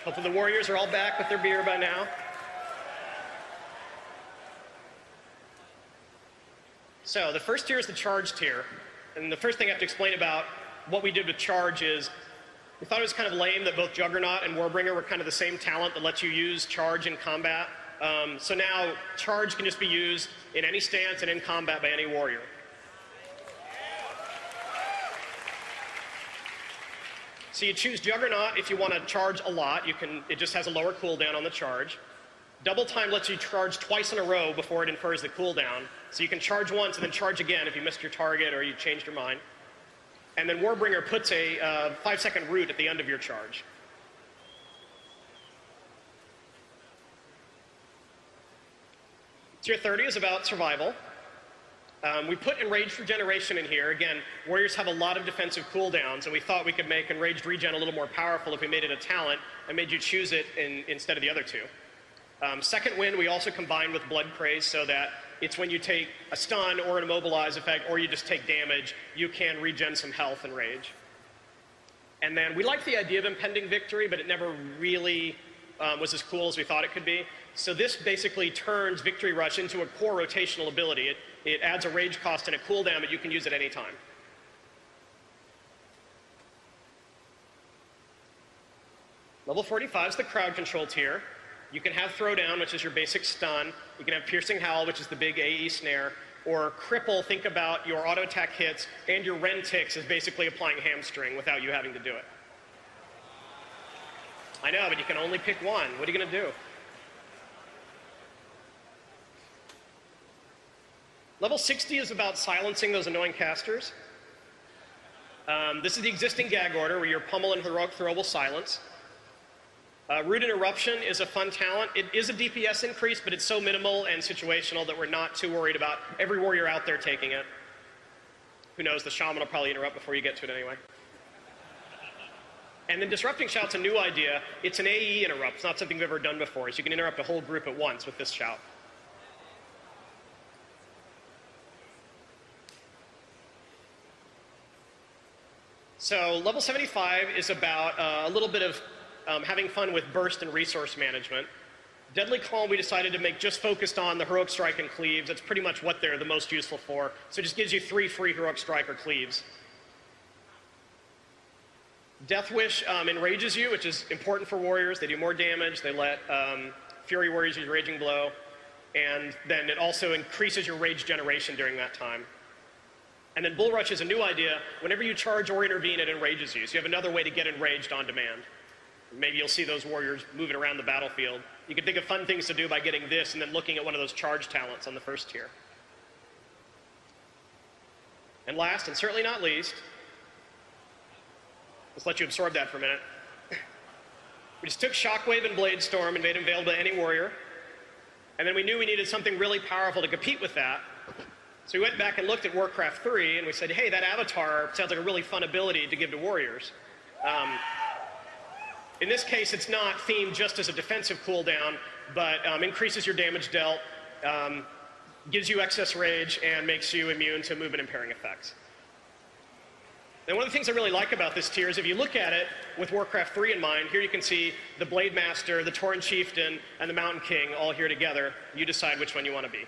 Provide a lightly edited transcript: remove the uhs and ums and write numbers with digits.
Hopefully the warriors are all back with their beer by now. So the first tier is the charge tier. And the first thing I have to explain about what we did with charge is we thought it was kind of lame that both Juggernaut and Warbringer were kind of the same talent that lets you use charge in combat. So now charge can just be used in any stance and in combat by any warrior. So you choose Juggernaut if you want to charge a lot. It just has a lower cooldown on the charge. Double time lets you charge twice in a row before it infers the cooldown. So you can charge once and then charge again if you missed your target or you changed your mind. And then Warbringer puts a 5-second root at the end of your charge. Tier 30 is about survival. We put Enraged Regeneration in here. Again, warriors have a lot of defensive cooldowns, and we thought we could make Enraged Regen a little more powerful if we made it a talent and made you choose it instead of the other two. Second Wind we also combined with Blood Craze so that it's when you take a stun or an immobilize effect or you just take damage, you can regen some health and rage. And then we liked the idea of Impending Victory, but it never really was as cool as we thought it could be. So this basically turns Victory Rush into a core rotational ability. It adds a rage cost and a cooldown, but you can use it any time. Level 45 is the crowd control tier. You can have Throwdown, which is your basic stun. You can have Piercing Howl, which is the big AE snare. Or Cripple, think about your auto attack hits, and your Rend ticks is basically applying Hamstring without you having to do it. I know, but you can only pick one. What are you going to do? Level 60 is about silencing those annoying casters. This is the existing gag order where you're pummel and heroic throwable silence. Root Interruption is a fun talent. It is a DPS increase, but it's so minimal and situational that we're not too worried about every warrior out there taking it. Who knows, the shaman will probably interrupt before you get to it anyway. And then Disrupting Shout's a new idea. It's an AE interrupt. It's not something we've ever done before. So you can interrupt a whole group at once with this shout. So level 75 is about a little bit of having fun with burst and resource management. Deadly Calm we decided to make just focused on the Heroic Strike and Cleaves. That's pretty much what they're the most useful for. So it just gives you 3 free Heroic Strike or Cleaves. Death Wish enrages you, which is important for warriors. They do more damage. They let Fury warriors use Raging Blow. And then it also increases your rage generation during that time. And then Bull Rush is a new idea. Whenever you charge or intervene, it enrages you. So you have another way to get enraged on demand. Maybe you'll see those warriors moving around the battlefield. You can think of fun things to do by getting this and then looking at one of those charge talents on the first tier. And last, and certainly not least, let's let you absorb that for a minute. We just took Shockwave and Blade Storm and made them available to any warrior. And then we knew we needed something really powerful to compete with that. So we went back and looked at Warcraft 3 and we said, hey, that avatar sounds like a really fun ability to give to warriors. In this case, it's not themed just as a defensive cooldown, but increases your damage dealt, gives you excess rage, and makes you immune to movement impairing effects. And one of the things I really like about this tier is if you look at it with Warcraft 3 in mind, here you can see the Blade Master, the Tauren Chieftain, and the Mountain King all here together. You decide which one you want to be.